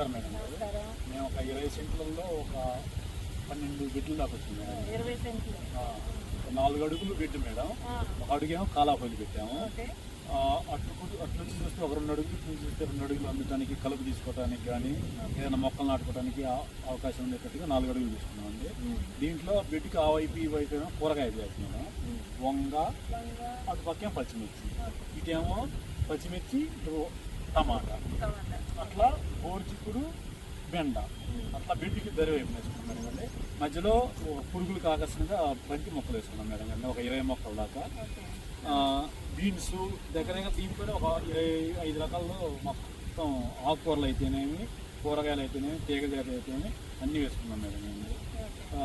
నమస్కారం మేడం గారు. మేము ఒక 20 సెంట్లలో ఒక 12 బెడ్లు దాకా వచ్చింది మేడం. 20 సెంట్లు. 4 అడుగులు బెడ్ మేడం. ఒక అడుగేమో కాలాపల్లి పెట్టాము. అటు నుంచి చూస్తే ఒక 2 అడుగులు, ఇటు నుంచి చూస్తే 2 అడుగులు అందడానికి, కలుపు తీసుకోవడానికి కానీ ఏదైనా మొక్కలు నాటుకోవడానికి అవకాశం ఉండేటట్టుగా 4 అడుగులు తీసుకున్నామండి. దీంట్లో బెడ్కి ఆ వైపు ఈ వైపు ఏమో కూరగాయలు వేస్తున్నాము. వంగ, అటు పక్కేమో పచ్చిమిర్చి, ఇటేమో పచ్చిమిర్చి, ఇటు టమాటా, అట్లా చిక్కుడు, బెండ, అట్లా బెడ్కి దరివైపు వేసుకున్నాం మేడం అండి. మధ్యలో పురుగులు కాకసిందిగా బంతి మొక్కలు వేసుకున్నాం మేడం అండి, ఒక 20 మొక్కల దాకా. బీన్స్ దగ్గర దీంట్లోనే ఒక 25 రకాల్లో మొత్తం ఆకుకూరలు అయితేనేమి, కూరగాయలు అయితేనేమి, తీగజాతి అయితేనేమి అన్నీ వేసుకున్నాం మేడం అండి.